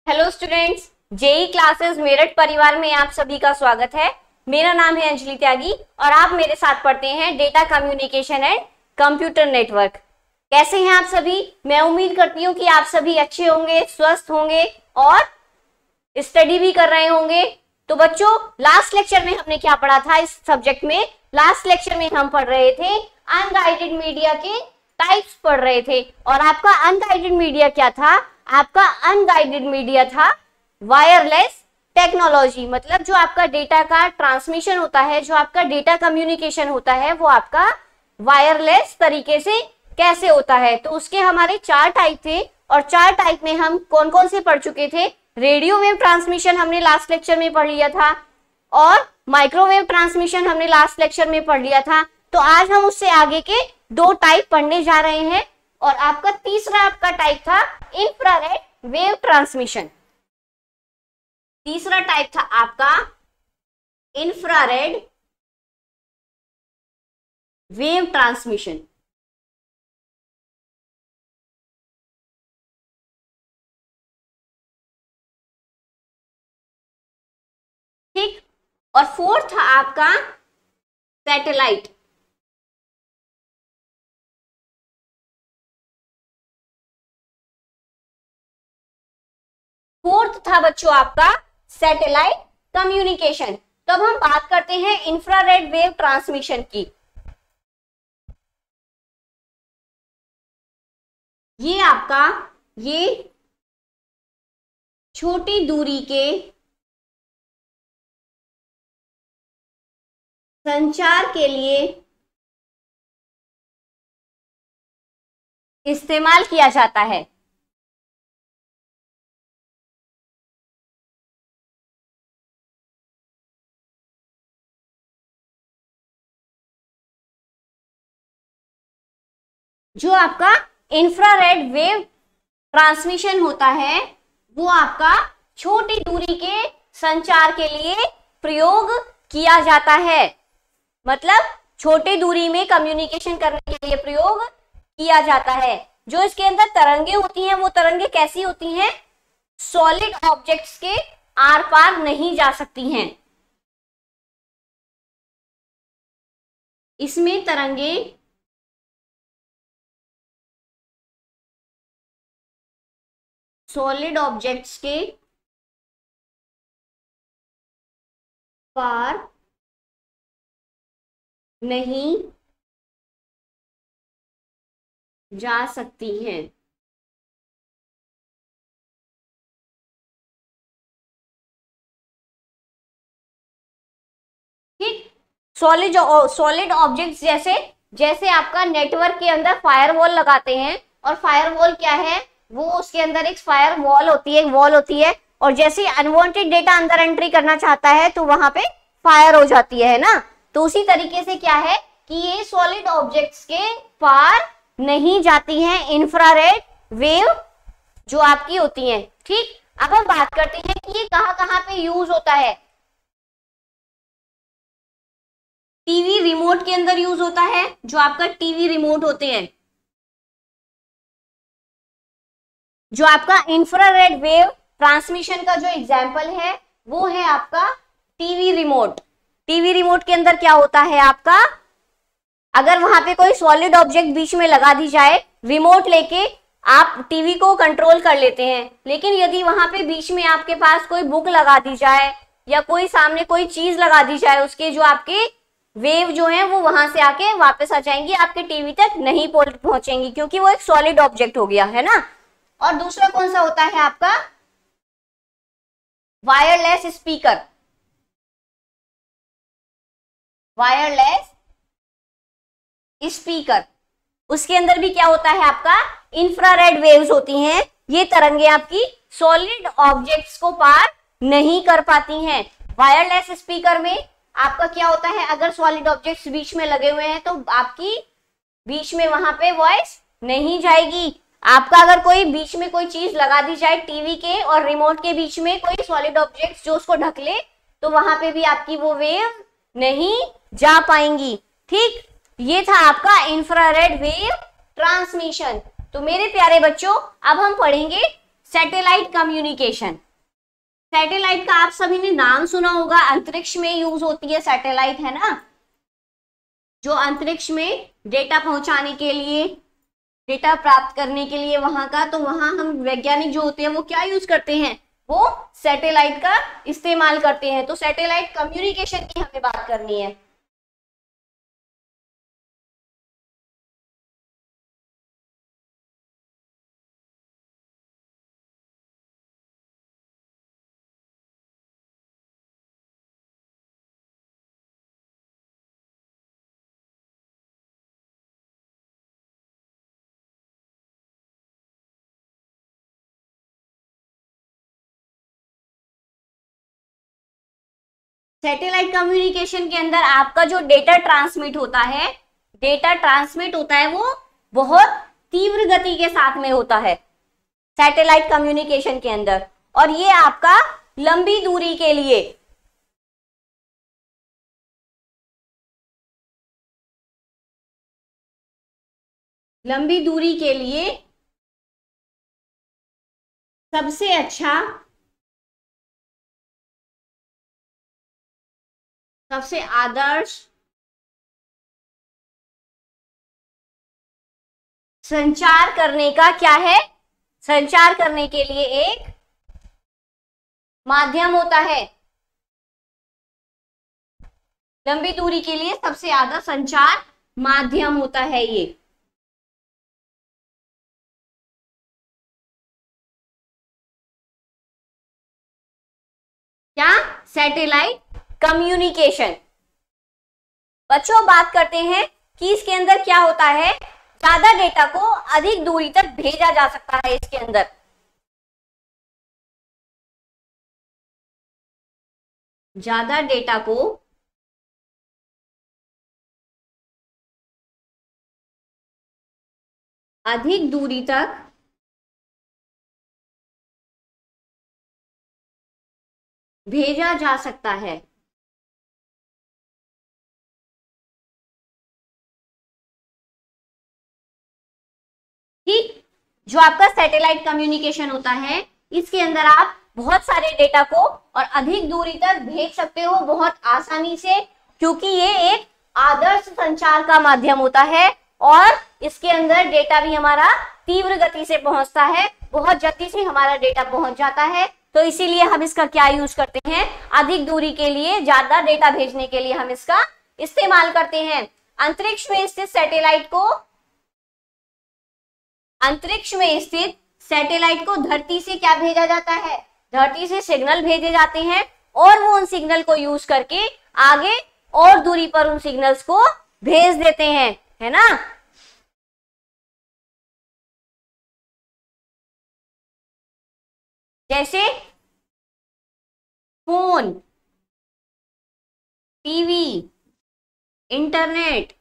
Hello students, JE classes Meerut परिवार में आप सभी का स्वागत है। मेरा नाम है अंजलि त्यागी और आप मेरे साथ पढ़ते हैं data communication and computer network. कैसे हैं आप सभी? मैं उम्मीद करती हूँ कि आप सभी अच्छे होंगे, स्वस्थ होंगे और स्टडी भी कर रहे होंगे। तो बच्चों, लास्ट लेक्चर में हमने क्या पढ़ा था इस सब्जेक्ट में? लास्ट लेक्चर में हम पढ़ रहे थे अनगाइडेड मीडिया के टाइप्स पढ़ रहे थे। और आपका अनगाइडेड मीडिया क्या था? आपका अनगाइडेड मीडिया था वायरलेस टेक्नोलॉजी। मतलब जो आपका डेटा का ट्रांसमिशन होता है, जो आपका डेटा कम्युनिकेशन होता है, वो आपका वायरलेस तरीके से कैसे होता है। तो उसके हमारे 4 टाइप थे और 4 टाइप में हम कौन कौन से पढ़ चुके थे? रेडियो वेव ट्रांसमिशन हमने लास्ट लेक्चर में पढ़ लिया था और माइक्रोवेव ट्रांसमिशन हमने लास्ट लेक्चर में पढ़ लिया था। तो आज हम उससे आगे के 2 टाइप पढ़ने जा रहे हैं और आपका तीसरा आपका टाइप था इंफ्रारेड वेव ट्रांसमिशन। तीसरा टाइप था आपका इंफ्रारेड वेव ट्रांसमिशन। ठीक। और फोर्थ था आपका सैटेलाइट। फोर्थ था बच्चों आपका सैटेलाइट कम्युनिकेशन। तो अब हम बात करते हैं इंफ्रारेड वेव ट्रांसमिशन की। ये आपका छोटी दूरी के संचार के लिए इस्तेमाल किया जाता है। जो आपका इंफ्रारेड वेव ट्रांसमिशन होता है वो आपका छोटी दूरी के संचार के लिए प्रयोग किया जाता है। मतलब छोटी दूरी में कम्युनिकेशन करने के लिए प्रयोग किया जाता है। जो इसके अंदर तरंगे होती हैं वो तरंगे कैसी होती हैं? सॉलिड ऑब्जेक्ट्स के आर पार नहीं जा सकती हैं। इसमें तरंगे सॉलिड ऑब्जेक्ट्स के पार नहीं जा सकती हैं। ठीक। सॉलिड ऑब्जेक्ट्स जैसे आपका नेटवर्क के अंदर फायरवॉल लगाते हैं। और फायरवॉल क्या है? वो उसके अंदर एक फायर वॉल होती है, एक वॉल होती है। और जैसे अनवांटेड डेटा अंदर एंट्री करना चाहता है तो वहां पे फायर हो जाती है ना। तो उसी तरीके से क्या है कि ये सॉलिड ऑब्जेक्ट्स के पार नहीं जाती हैं इंफ्रारेड वेव जो आपकी होती हैं। ठीक। अब हम बात करते हैं कि ये कहां पे यूज होता है। टीवी रिमोट के अंदर यूज होता है। जो आपका टीवी रिमोट होते हैं, जो आपका इंफ्रारेड वेव ट्रांसमिशन का जो एग्जाम्पल है वो है आपका टीवी रिमोट। टीवी रिमोट के अंदर क्या होता है आपका? अगर वहां पे कोई सॉलिड ऑब्जेक्ट बीच में लगा दी जाए, रिमोट लेके आप टीवी को कंट्रोल कर लेते हैं। लेकिन यदि वहां पे बीच में आपके पास कोई बुक लगा दी जाए या कोई सामने कोई चीज लगा दी जाए, उसके जो आपके वेव जो है वो वहां से आके वापस आ जाएंगी, आपके टीवी तक नहीं पहुंचेंगी, क्योंकि वो एक सॉलिड ऑब्जेक्ट हो गया है ना। और दूसरा कौन सा होता है आपका? Wireless speaker. वायरलेस स्पीकर, उसके अंदर भी क्या होता है आपका? इंफ्रारेड वेव्स होती हैं। ये तरंगे आपकी सॉलिड ऑब्जेक्ट्स को पार नहीं कर पाती हैं। वायरलेस स्पीकर में आपका क्या होता है? अगर सॉलिड ऑब्जेक्ट्स बीच में लगे हुए हैं तो आपकी बीच में वहां पे वॉइस नहीं जाएगी। आपका अगर कोई बीच में कोई चीज लगा दी जाए, टीवी के और रिमोट के बीच में कोई सॉलिड ऑब्जेक्ट जो उसको ढक ले, तो वहां पे भी आपकी वो वेव नहीं जा पाएंगी। ठीक। ये था आपका इंफ्रारेड वेव ट्रांसमिशन। तो मेरे प्यारे बच्चों, अब हम पढ़ेंगे सैटेलाइट कम्युनिकेशन। सैटेलाइट का आप सभी ने नाम सुना होगा, अंतरिक्ष में यूज होती है सैटेलाइट, है ना, जो अंतरिक्ष में डेटा पहुंचाने के लिए, डेटा प्राप्त करने के लिए वहां का, तो वहां हम वैज्ञानिक जो होते हैं वो क्या यूज करते हैं, वो सैटेलाइट का इस्तेमाल करते हैं। तो सैटेलाइट कम्युनिकेशन की हमें बात करनी है। सैटेलाइट कम्युनिकेशन के अंदर आपका जो डेटा ट्रांसमिट होता है, डेटा ट्रांसमिट होता है वो बहुत तीव्र गति के साथ में होता है सैटेलाइट कम्युनिकेशन के अंदर, और ये आपका लंबी दूरी के लिए, लंबी दूरी के लिए सबसे अच्छा, सबसे आदर्श संचार करने का क्या है, संचार करने के लिए एक माध्यम होता है। लंबी दूरी के लिए सबसे आदर्श संचार माध्यम होता है ये। क्या? Satellite communication. बच्चों बात करते हैं कि इसके अंदर क्या होता है, ज्यादा डेटा को अधिक दूरी तक भेजा जा सकता है। इसके अंदर ज्यादा डेटा को अधिक दूरी तक भेजा जा सकता है। ठीक, जो आपका सैटेलाइट कम्युनिकेशन होता है, इसके अंदर आप बहुत सारे डेटा को और अधिक दूरी तक भेज सकते हो बहुत आसानी से, क्योंकि ये एक आदर्श संचार का माध्यम होता है और इसके अंदर डेटा भी हमारा तीव्र गति से पहुंचता है, बहुत जल्दी से हमारा डेटा पहुंच जाता है। तो इसीलिए हम इसका क्या यूज करते हैं, अधिक दूरी के लिए, ज्यादा डेटा भेजने के लिए हम इसका इस्तेमाल करते हैं। अंतरिक्ष में स्थित सैटेलाइट को, अंतरिक्ष में स्थित सैटेलाइट को धरती से क्या भेजा जाता है, धरती से सिग्नल भेजे जाते हैं और वो उन सिग्नल को यूज करके आगे और दूरी पर उन सिग्नल्स को भेज देते हैं, है ना। जैसे फोन, टीवी, इंटरनेट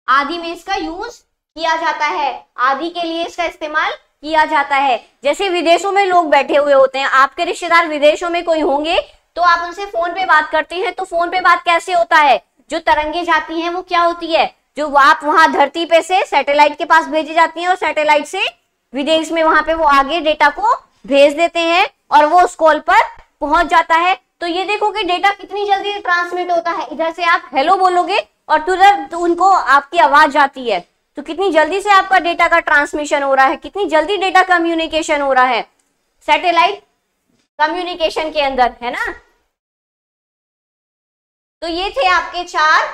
आदि में इसका यूज किया जाता है, आदि के लिए इसका इस्तेमाल किया जाता है। जैसे विदेशों में लोग बैठे हुए होते हैं, आपके रिश्तेदार विदेशों में कोई होंगे, तो आप उनसे फोन पे बात करते हैं, तो फोन पे बात कैसे होता है, जो तरंगे जाती हैं वो क्या होती है, जो आप वहां धरती पे से सैटेलाइट के पास भेजी जाती हैं और सैटेलाइट से विदेश में वहां पे वो आगे डेटा को भेज देते हैं और वो उस कॉल पर पहुंच जाता है। तो ये देखो कि डेटा कितनी जल्दी ट्रांसमिट होता है, इधर से आप हेलो बोलोगे और तुरंत उनको आपकी आवाज जाती है, तो कितनी जल्दी से आपका डेटा का ट्रांसमिशन हो रहा है, कितनी जल्दी डेटा कम्युनिकेशन हो रहा है सैटेलाइट कम्युनिकेशन के अंदर, है ना। तो ये थे आपके चार,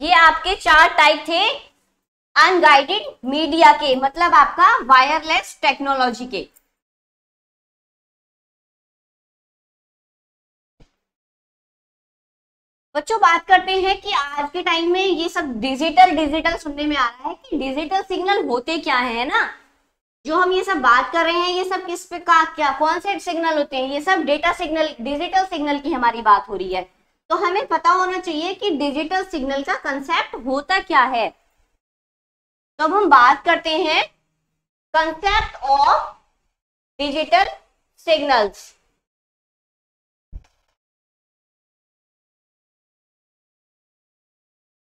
ये आपके चार टाइप थे अनगाइडेड मीडिया के, मतलब आपका वायरलेस टेक्नोलॉजी के। बच्चों बात करते हैं कि आज के टाइम में ये सब डिजिटल डिजिटल सुनने में आ रहा है कि डिजिटल सिग्नल होते क्या है ना, जो हम ये सब बात कर रहे हैं ये सब किस पे का क्या कौन से सिग्नल होते हैं, ये सब डेटा सिग्नल, डिजिटल सिग्नल की हमारी बात हो रही है। तो हमें पता होना चाहिए कि डिजिटल सिग्नल का कंसेप्ट होता क्या है। तो अब हम बात करते हैं concept of digital signals.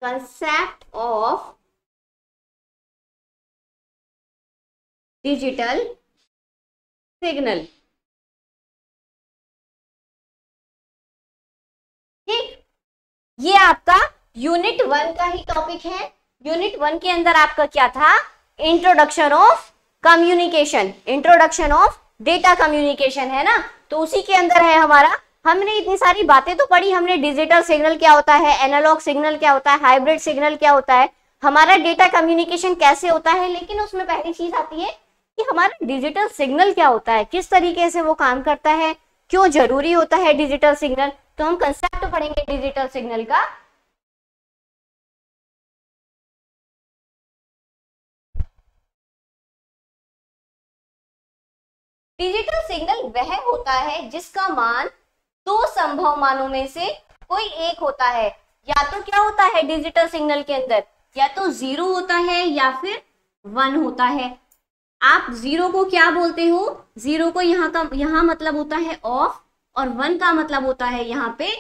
Concept of digital signal. ठीक, ये आपका यूनिट 1 का ही टॉपिक है। यूनिट 1 के अंदर आपका क्या था? Introduction of communication, introduction of data communication, है ना। तो उसी के अंदर है हमारा। हमने इतनी सारी बातें तो पढ़ी, हमने डिजिटल सिग्नल क्या होता है, एनालॉग सिग्नल क्या होता है, हाइब्रिड सिग्नल क्या होता है, हमारा डेटा कम्युनिकेशन कैसे होता है। लेकिन उसमें पहली चीज आती है कि हमारा डिजिटल सिग्नल क्या होता है, किस तरीके से वो काम करता है, क्यों जरूरी होता है डिजिटल सिग्नल। तो हम कंसेप्ट पढ़ेंगे डिजिटल सिग्नल का। डिजिटल सिग्नल वह होता है जिसका मान दो संभव मानों में से कोई एक होता है। या तो क्या होता है डिजिटल सिग्नल के अंदर, या तो 0 होता है या फिर 1 होता है। आप 0 को क्या बोलते हो? 0 को यहाँ मतलब होता है ऑफ, और 1 का मतलब होता है यहाँ पे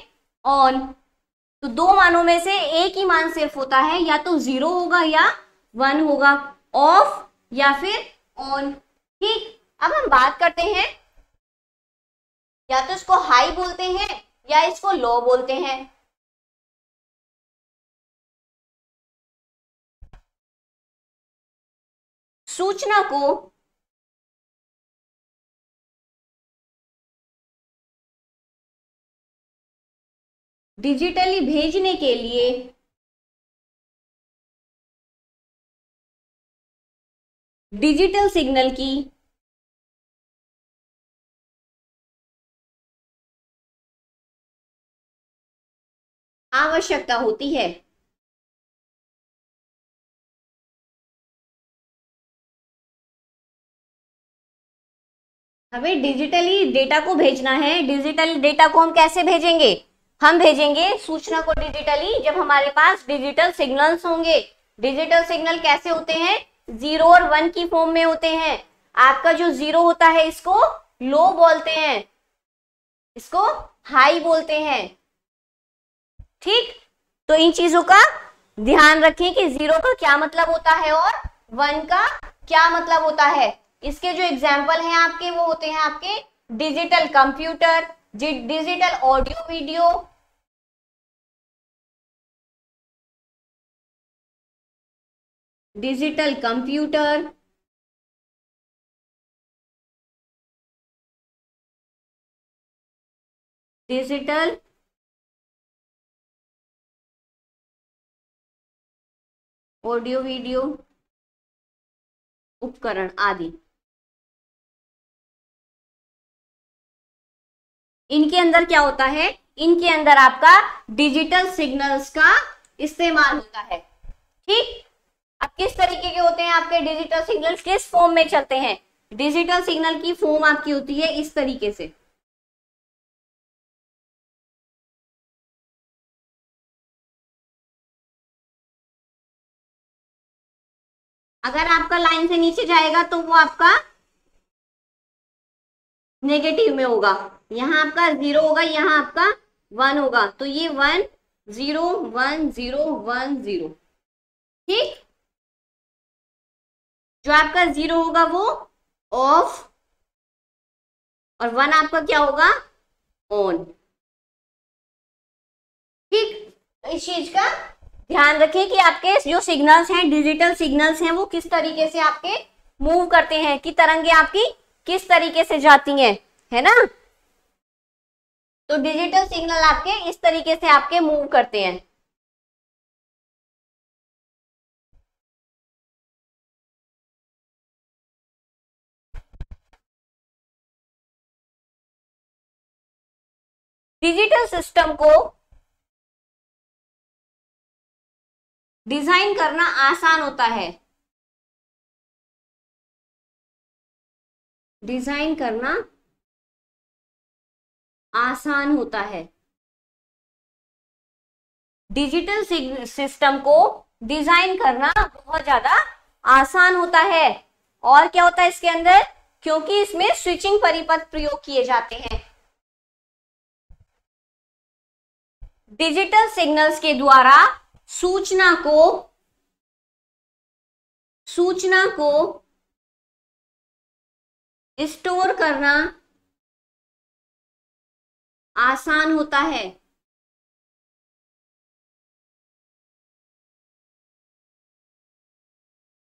ऑन। तो दो मानों में से एक ही मान सिर्फ होता है, या तो 0 होगा या 1 होगा, ऑफ या फिर ऑन। ठीक, अब हम बात करते हैं, या तो इसको हाई बोलते हैं या इसको लो बोलते हैं। सूचना को डिजिटली भेजने के लिए डिजिटल सिग्नल की आवश्यकता होती है। हमें डिजिटली डेटा को भेजना है। डिजिटल डेटा को हम कैसे भेजेंगे? हम भेजेंगे सूचना को डिजिटली जब हमारे पास डिजिटल सिग्नल्स होंगे। डिजिटल सिग्नल कैसे होते हैं? 0 और 1 की फॉर्म में होते हैं। आपका जो 0 होता है इसको लो बोलते हैं, इसको हाई बोलते हैं। ठीक, तो इन चीजों का ध्यान रखें कि 0 का क्या मतलब होता है और 1 का क्या मतलब होता है। इसके जो एग्जाम्पल हैं आपके, वो होते हैं आपके digital computer, digital audio video, digital computer, digital audio video उपकरण आदि। इनके अंदर क्या होता है? इनके अंदर आपका डिजिटल सिग्नल्स का इस्तेमाल होता है। ठीक, अब किस तरीके के होते हैं आपके डिजिटल सिग्नल्स, किस फॉर्म में चलते हैं? डिजिटल सिग्नल की फॉर्म आपकी होती है इस तरीके से। अगर आपका लाइन से नीचे जाएगा तो वो आपका नेगेटिव में होगा। यहाँ आपका 0 होगा, यहाँ आपका 1 होगा। तो ये 1 0 1 0 1 0। ठीक, जो आपका 0 होगा वो ऑफ, और 1 आपका क्या होगा? ऑन। ठीक, इस चीज का ध्यान रखें कि आपके जो सिग्नल्स हैं, डिजिटल सिग्नल्स हैं, वो किस तरीके से आपके मूव करते हैं, कि तरंगे आपकी किस तरीके से जाती हैं, है ना। तो डिजिटल सिग्नल आपके इस तरीके से आपके मूव करते हैं। डिजिटल सिस्टम को डिजाइन करना आसान होता है। डिजाइन करना आसान होता है। डिजिटल सिस्टम को डिजाइन करना बहुत ज्यादा आसान होता है। और क्या होता है इसके अंदर? क्योंकि इसमें स्विचिंग परिपथ प्रयोग किए जाते हैं। डिजिटल सिग्नल्स के द्वारा सूचना को स्टोर करना आसान होता है।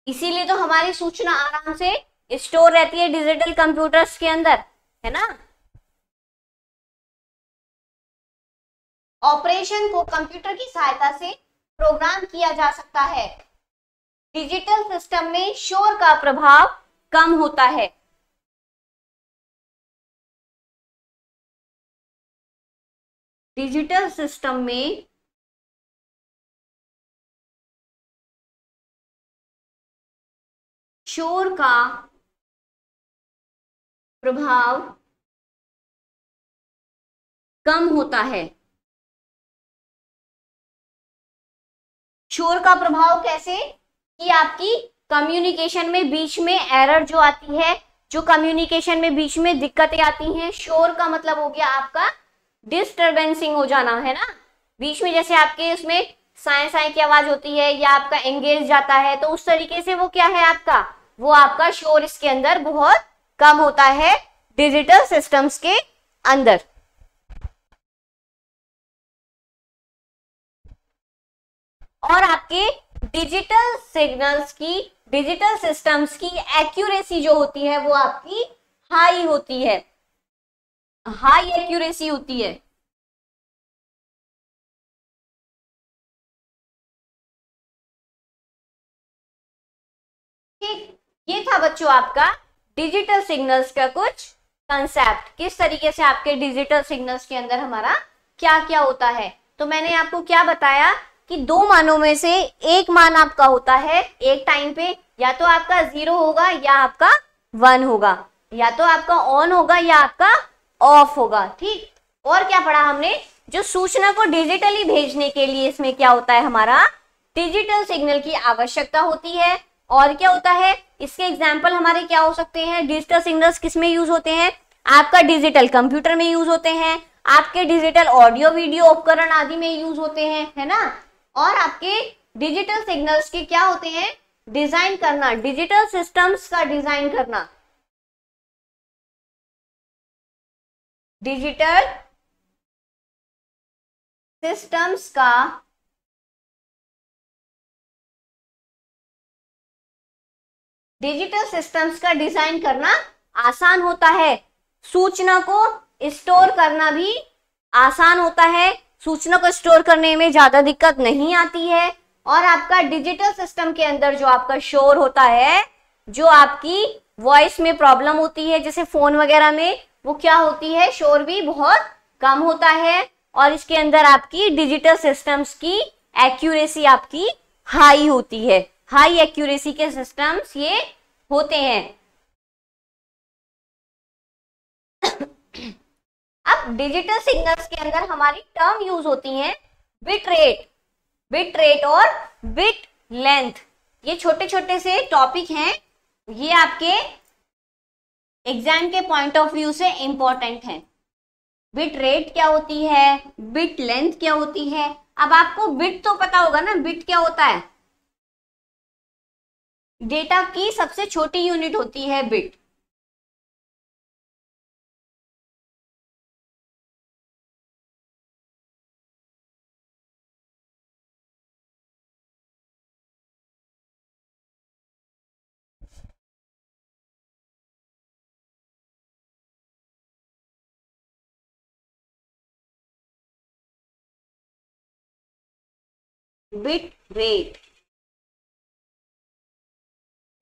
इसीलिए तो हमारी सूचना आराम से स्टोर रहती है डिजिटल कंप्यूटर्स के अंदर, है ना। ऑपरेशन को कंप्यूटर की सहायता से प्रोग्राम किया जा सकता है। डिजिटल सिस्टम में शोर का प्रभाव कम होता है। डिजिटल सिस्टम में शोर का प्रभाव कम होता है। शोर का प्रभाव कैसे, कि आपकी कम्युनिकेशन में बीच में एरर जो आती है, जो कम्युनिकेशन में बीच में दिक्कतें आती हैं, शोर का मतलब हो गया आपका डिस्टर्बेंसिंग हो जाना, है ना। बीच में जैसे आपके उसमें साए साए की आवाज होती है या आपका एंगेज जाता है, तो उस तरीके से वो क्या है आपका, वो आपका शोर इसके अंदर बहुत कम होता है डिजिटल सिस्टम्स के अंदर। और आपके डिजिटल सिग्नल्स की, डिजिटल सिस्टम्स की एक्यूरेसी जो होती है वो आपकी हाई होती है, हाई एक्यूरेसी होती है। ठीक, ये था बच्चों आपका डिजिटल सिग्नल्स का कुछ कंसेप्ट, किस तरीके से आपके डिजिटल सिग्नल्स के अंदर हमारा क्या क्या होता है। तो मैंने आपको क्या बताया कि दो मानों में से एक मान आपका होता है एक टाइम पे, या तो आपका 0 होगा या आपका 1 होगा, या तो आपका ऑन होगा या आपका ऑफ होगा। ठीक, और क्या पढ़ा हमने, जो सूचना को डिजिटली भेजने के लिए इसमें क्या होता है, हमारा डिजिटल सिग्नल की आवश्यकता होती है। और क्या होता है, इसके एग्जाम्पल हमारे क्या हो सकते हैं, डिजिटल सिग्नल्स किस में यूज होते हैं, आपका डिजिटल कंप्यूटर में यूज होते हैं, आपके डिजिटल ऑडियो वीडियो उपकरण आदि में यूज होते हैं, है ना। और आपके डिजिटल सिग्नल्स के क्या होते हैं, डिजाइन करना, डिजिटल सिस्टम्स का डिजाइन करना, डिजिटल सिस्टम्स का डिजिटल सिस्टम्स का डिजाइन करना आसान होता है। सूचना को स्टोर करना भी आसान होता है, सूचना को स्टोर करने में ज्यादा दिक्कत नहीं आती है। और आपका डिजिटल सिस्टम के अंदर जो आपका शोर होता है, जो आपकी वॉइस में प्रॉब्लम होती है जैसे फोन वगैरह में, वो क्या होती है, शोर भी बहुत कम होता है। और इसके अंदर आपकी डिजिटल सिस्टम्स की एक्यूरेसी आपकी हाई होती है, हाई एक्यूरेसी के सिस्टम्स ये होते हैं। अब डिजिटल सिग्नल्स के अंदर हमारी टर्म यूज होती हैं बिट रेट, बिट रेट और बिट लेंथ। ये छोटे छोटे से टॉपिक हैं, ये आपके एग्जाम के पॉइंट ऑफ व्यू से इंपॉर्टेंट है। बिट रेट क्या होती है, बिट लेंथ क्या होती है। अब आपको बिट तो पता होगा ना, बिट क्या होता है, डेटा की सबसे छोटी यूनिट होती है bit. Bit rate,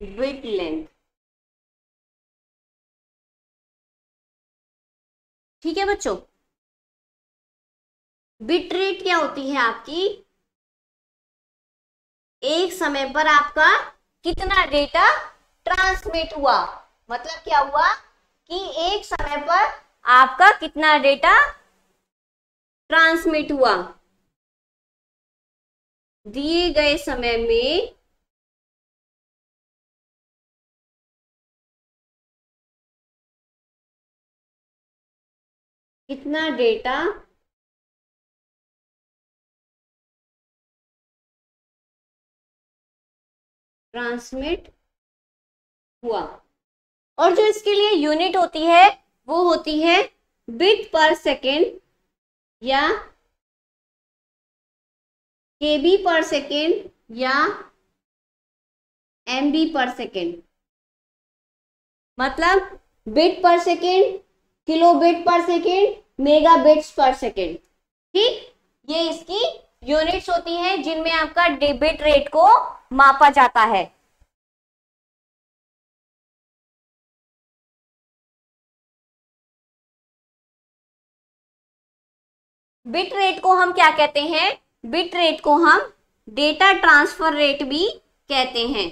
bit length, ठीक है बच्चों। बिट रेट क्या होती है आपकी, एक समय पर आपका कितना डेटा ट्रांसमिट हुआ, मतलब क्या हुआ कि एक समय पर आपका कितना डेटा ट्रांसमिट हुआ, दिए गए समय में कितना डेटा ट्रांसमिट हुआ। और जो इसके लिए यूनिट होती है वो होती है बिट पर सेकेंड या केबी पर सेकेंड या एमबी पर सेकेंड। मतलब बिट पर सेकेंड, किलो बिट पर सेकेंड, मेगा बिट्स पर सेकेंड। ठीक, ये इसकी यूनिट्स होती हैं जिनमें आपका बिट रेट को मापा जाता है। बिट रेट को हम क्या कहते हैं? बिट रेट को हम डेटा ट्रांसफर रेट भी कहते हैं।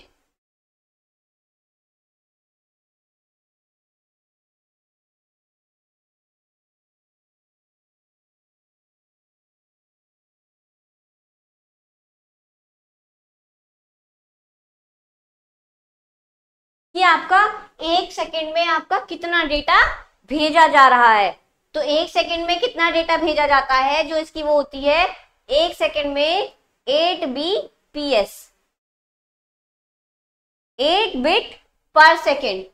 कि आपका एक सेकेंड में आपका कितना डेटा भेजा जा रहा है। तो एक सेकेंड में कितना डेटा भेजा जाता है, जो इसकी वो होती है एक सेकेंड में 8 Bps, 8 बिट पर सेकेंड।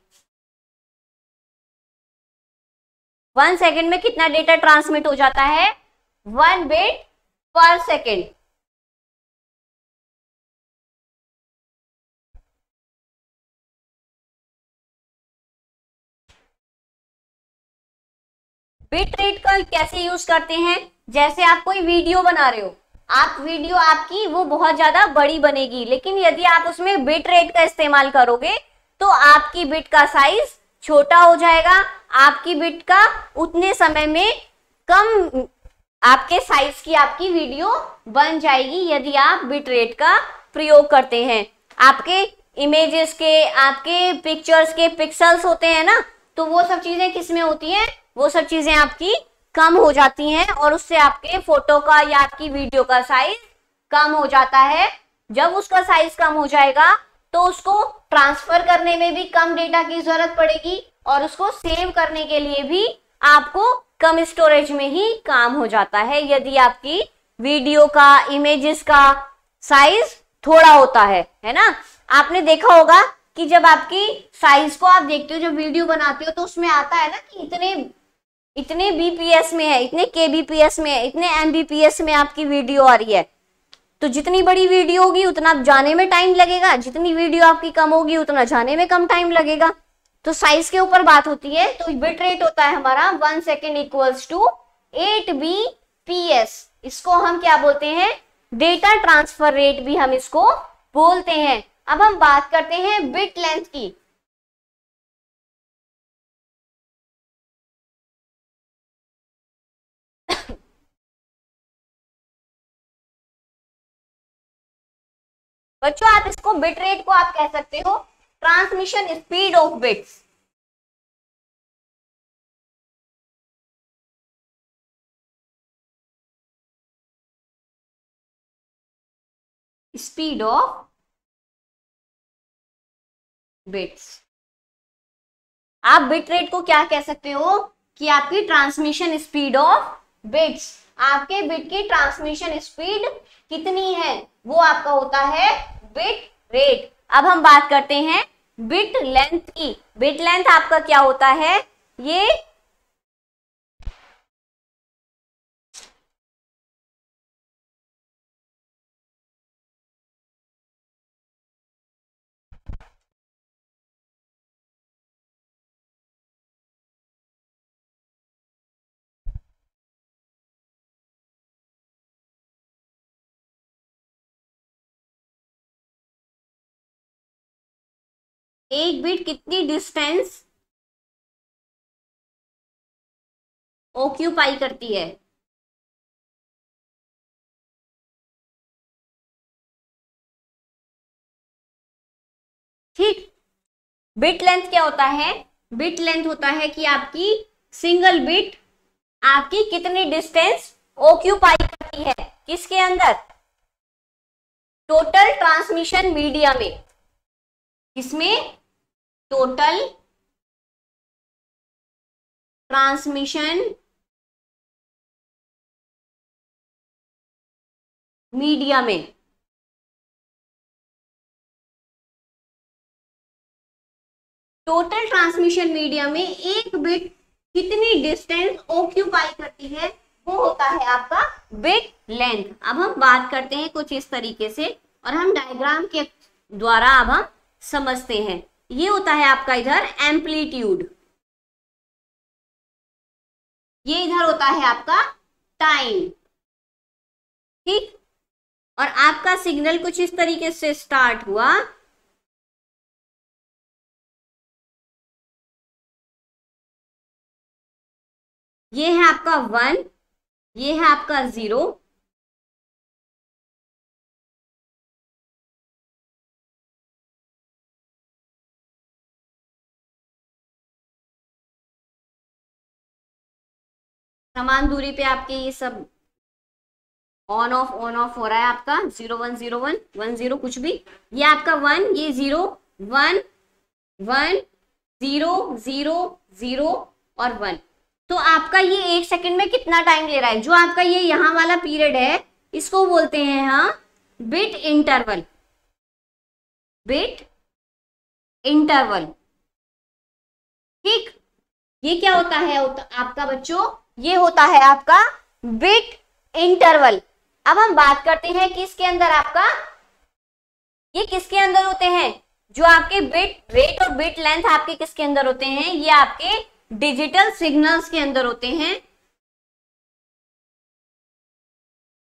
1 सेकेंड में कितना डेटा ट्रांसमिट हो जाता है? 1 बिट पर सेकेंड। बिट रेट का कैसे यूज करते हैं? जैसे आप कोई वीडियो बना रहे हो, आप वीडियो आपकी वो बहुत ज्यादा बड़ी बनेगी, लेकिन यदि आप उसमें बिट रेट का इस्तेमाल करोगे तो आपकी बिट का साइज छोटा हो जाएगा, आपकी बिट का उतने समय में कम आपके साइज की आपकी वीडियो बन जाएगी यदि आप बिट रेट का प्रयोग करते हैं। आपके इमेजेस के, आपके पिक्चर्स के पिक्सल्स होते हैं ना, तो वो सब चीजें किसमें होती हैं? वो सब चीजें आपकी कम हो जाती हैं और उससे आपके फोटो का या आपकी वीडियो का साइज कम हो जाता है। जब उसका साइज कम हो जाएगा तो उसको ट्रांसफर करने में भी कम डेटा की जरूरत पड़ेगी और उसको सेव करने के लिए भी आपको कम स्टोरेज में ही काम हो जाता है, यदि आपकी वीडियो का, इमेजेस का साइज थोड़ा होता है ना। आपने देखा होगा कि जब आपकी साइज को आप देखते हो, जब वीडियो बनाते हो, तो उसमें आता है ना कि इतने बीपीएस में है, इतने केबीपीएस में है, इतने एमबीपीएस में आपकी वीडियो आ रही है। तो जितनी बड़ी वीडियो होगी उतना जाने में टाइम लगेगा, जितनी वीडियो आपकी कम होगी उतना जाने में कम टाइम लगेगा। तो साइज के ऊपर बात होती है। तो बिट रेट होता है हमारा 1 सेकेंड इक्वल्स टू 8 Bps। इसको हम क्या बोलते हैं? डेटा ट्रांसफर रेट भी हम इसको बोलते हैं। अब हम बात करते हैं बिट लेंथ की। बच्चों, आप इसको बिट रेट को आप कह सकते हो transmission speed of bits. Speed of bits. आप बिट रेट को क्या कह सकते हो? कि आपकी ट्रांसमिशन स्पीड ऑफ बिट्स, आपके बिट की ट्रांसमिशन स्पीड कितनी है, वो आपका होता है बिट रेट। अब हम बात करते हैं बिट लेंथ की। बिट लेंथ आपका क्या होता है? ये एक बिट कितनी डिस्टेंस ऑक्यूपाई करती है? ठीक, बिट लेंथ क्या होता है? बिट लेंथ होता है कि आपकी सिंगल बिट आपकी कितनी डिस्टेंस ऑक्यूपाई करती है, किसके अंदर? टोटल ट्रांसमिशन मीडिया में। किसमें? टोटल ट्रांसमिशन मीडिया में। टोटल ट्रांसमिशन मीडिया में एक बिट कितनी डिस्टेंस ऑक्यूपाई करती है, वो होता है आपका बिट लेंथ। अब हम बात करते हैं कुछ इस तरीके से और हम डायग्राम के द्वारा अब हम समझते हैं। ये होता है आपका इधर एम्पलीट्यूड, ये इधर होता है आपका टाइम, ठीक। और आपका सिग्नल कुछ इस तरीके से स्टार्ट हुआ, ये है आपका 1, ये है आपका 0, समान दूरी पे आपके ये सब ऑन ऑफ हो रहा है आपका 0 1 0 1 1 0 कुछ भी, ये आपका 1, ये 0 1 1 0 0 0 और 1। तो आपका ये 1 सेकंड में कितना टाइम ले रहा है, जो आपका ये यहाँ वाला पीरियड है इसको बोलते हैं हाँ बिट इंटरवल, बिट इंटरवल, ठीक। ये क्या होता है आपका बच्चों, ये होता है आपका बिट इंटरवल। अब हम बात करते हैं किसके अंदर, आपका ये किसके अंदर होते हैं, जो आपके बिट रेट और बिट लेंथ आपके किसके अंदर होते हैं, ये आपके डिजिटल सिग्नल्स के अंदर होते हैं।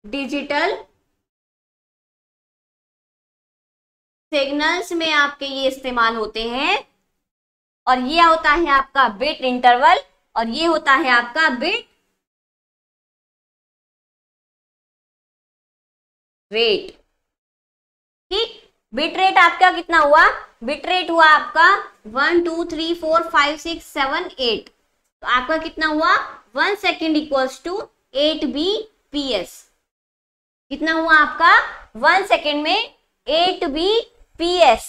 डिजिटल सिग्नल्स में आपके ये इस्तेमाल होते हैं और ये होता है आपका बिट इंटरवल और ये होता है आपका बिट रेट, ठीक। बिट रेट आपका कितना हुआ, बिट रेट हुआ आपका 1 2 3 4 5 6 7 8, तो आपका कितना हुआ 1 सेकेंड इक्वल्स टू 8 Bps। कितना हुआ आपका 1 सेकेंड में 8 Bps।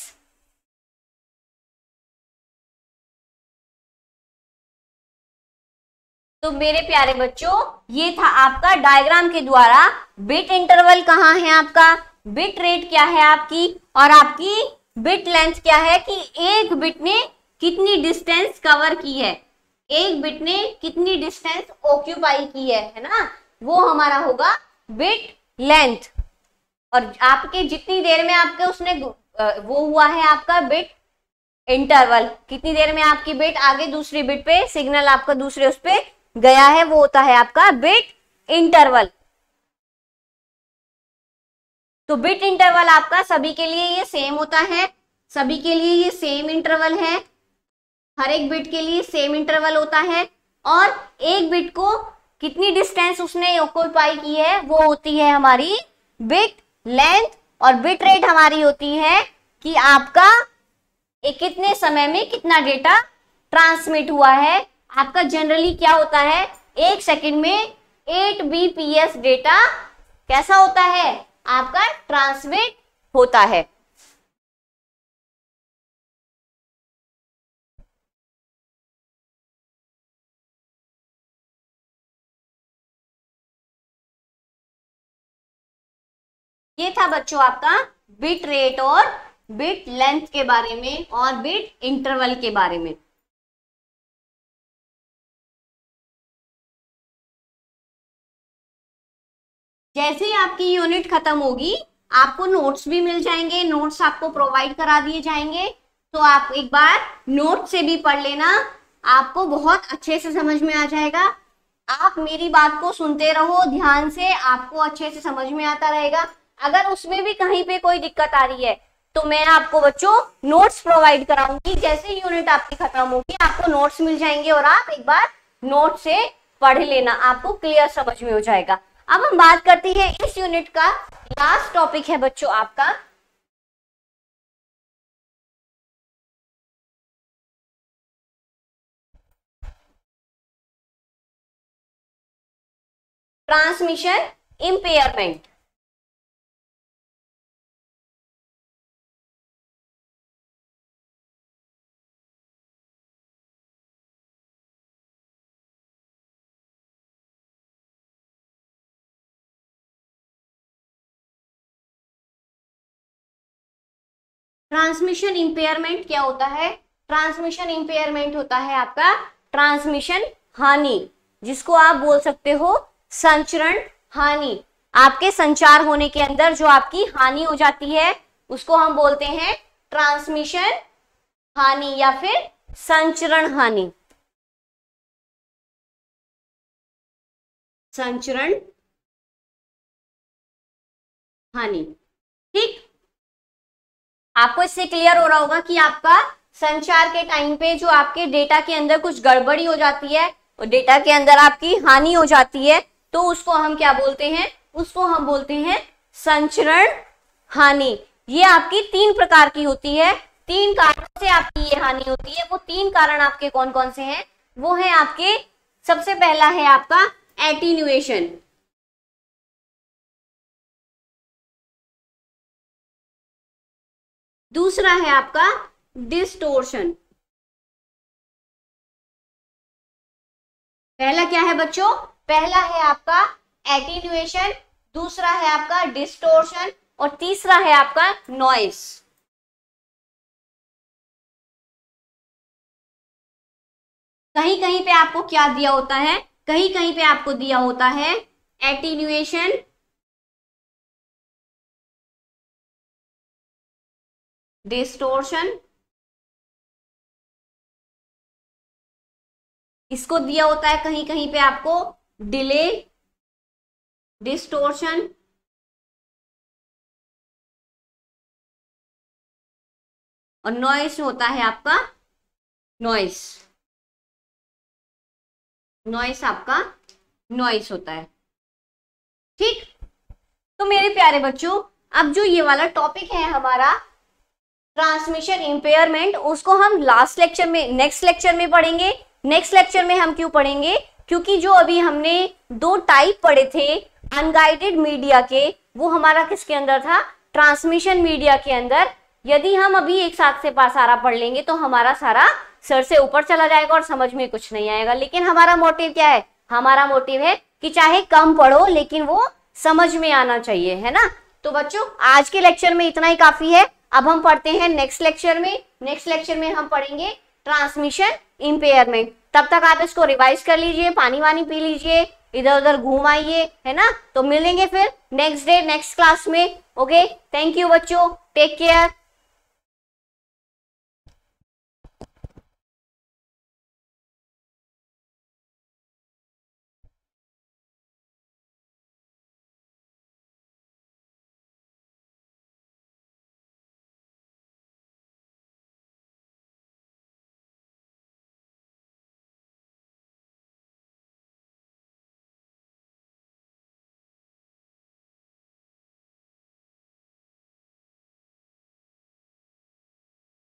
तो मेरे प्यारे बच्चों ये था आपका डायग्राम के द्वारा बिट इंटरवल कहाँ है आपका, बिट रेट क्या है आपकी और आपकी बिट लेंथ क्या है कि एक बिट ने कितनी डिस्टेंस कवर की है, एक बिट ने कितनी डिस्टेंस ऑक्यूपाई की है ना, वो हमारा होगा बिट लेंथ। और आपके जितनी देर में आपके उसने वो हुआ है आपका बिट इंटरवल, कितनी देर में आपकी बिट आगे दूसरी बिट पे सिग्नल आपका दूसरे उस पे गया है, वो होता है आपका बिट इंटरवल। तो बिट इंटरवल आपका सभी के लिए ये सेम होता है, सभी के लिए ये सेम इंटरवल है, हर एक बिट के लिए सेम इंटरवल होता है और एक बिट को कितनी डिस्टेंस उसने ऑक्यूपाई की है वो होती है हमारी बिट लेंथ। और बिट रेट हमारी होती है कि आपका कितने समय में कितना डेटा ट्रांसमिट हुआ है। आपका जनरली क्या होता है, एक सेकंड में 8 Bps डेटा कैसा होता है आपका ट्रांसमिट होता है। ये था बच्चों आपका बिट रेट और बिट लेंथ के बारे में और बिट इंटरवल के बारे में। जैसे ही आपकी यूनिट खत्म होगी आपको नोट्स भी मिल जाएंगे, नोट्स आपको प्रोवाइड करा दिए जाएंगे, तो आप एक बार नोट से भी पढ़ लेना, आपको बहुत अच्छे से समझ में आ जाएगा। आप मेरी बात को सुनते रहो ध्यान से, आपको अच्छे से समझ में आता रहेगा। अगर उसमें भी कहीं पे कोई दिक्कत आ रही है तो मैं आपको बच्चों नोट्स प्रोवाइड कराऊंगी, जैसे यूनिट आपकी खत्म होगी आपको नोट्स मिल जाएंगे और आप एक बार नोट से पढ़ लेना, आपको क्लियर समझ में हो जाएगा। अब हम बात करते हैं इस यूनिट का लास्ट टॉपिक है बच्चों आपका ट्रांसमिशन इम्पेयरमेंट। ट्रांसमिशन इम्पेयरमेंट क्या होता है, ट्रांसमिशन इंपेयरमेंट होता है आपका ट्रांसमिशन हानि, जिसको आप बोल सकते हो संचरण हानि। आपके संचार होने के अंदर जो आपकी हानि हो जाती है उसको हम बोलते हैं ट्रांसमिशन हानि या फिर संचरण हानि। संचरण हानि, ठीक। आपको इससे क्लियर हो रहा होगा कि आपका संचार के टाइम पे जो आपके डेटा के अंदर कुछ गड़बड़ी हो जाती है और डेटा के अंदर आपकी हानि हो जाती है तो उसको हम क्या बोलते हैं, उसको हम बोलते हैं संचरण हानि। ये आपकी 3 प्रकार की होती है, 3 कारणों से आपकी ये हानि होती है। वो 3 कारण आपके कौन कौन से हैं? वो है आपके, सबसे पहला है आपका एटीन्यूएशन, दूसरा है आपका डिस्टोर्शन। पहला क्या है बच्चों? पहला है आपका एटीन्यूएशन, दूसरा है आपका डिस्टोर्शन और तीसरा है आपका नॉइस। कहीं कहीं पे आपको क्या दिया होता है? कहीं कहीं पे आपको दिया होता है एटीन्यूएशन, डिस्टोर्शन, इसको दिया होता है कहीं कहीं पे आपको डिले, डिस्टोर्शन और नॉइस होता है आपका नॉइस। नॉइस आपका नॉइस होता है, ठीक। तो मेरे प्यारे बच्चों, अब जो ये वाला टॉपिक है हमारा ट्रांसमिशन इंपेयरमेंट, उसको हम लास्ट लेक्चर में, नेक्स्ट लेक्चर में पढ़ेंगे। नेक्स्ट लेक्चर में हम क्यों पढ़ेंगे? क्योंकि जो अभी हमने 2 टाइप पढ़े थे अनगाइडेड मीडिया के, वो हमारा किसके अंदर था? ट्रांसमिशन मीडिया के अंदर। यदि हम अभी एक साथ से सारा पढ़ लेंगे तो हमारा सारा सर से ऊपर चला जाएगा और समझ में कुछ नहीं आएगा। लेकिन हमारा मोटिव क्या है? हमारा मोटिव है कि चाहे कम पढ़ो लेकिन वो समझ में आना चाहिए, है ना। तो बच्चों आज के लेक्चर में इतना ही काफी है। अब हम पढ़ते हैं नेक्स्ट लेक्चर में। नेक्स्ट लेक्चर में हम पढ़ेंगे ट्रांसमिशन इंपेयरमेंट। तब तक आप इसको रिवाइज कर लीजिए, पानी वानी पी लीजिए, इधर उधर घूम आइए, है ना। तो मिलेंगे फिर नेक्स्ट डे नेक्स्ट क्लास में। ओके, थैंक यू बच्चों, टेक केयर।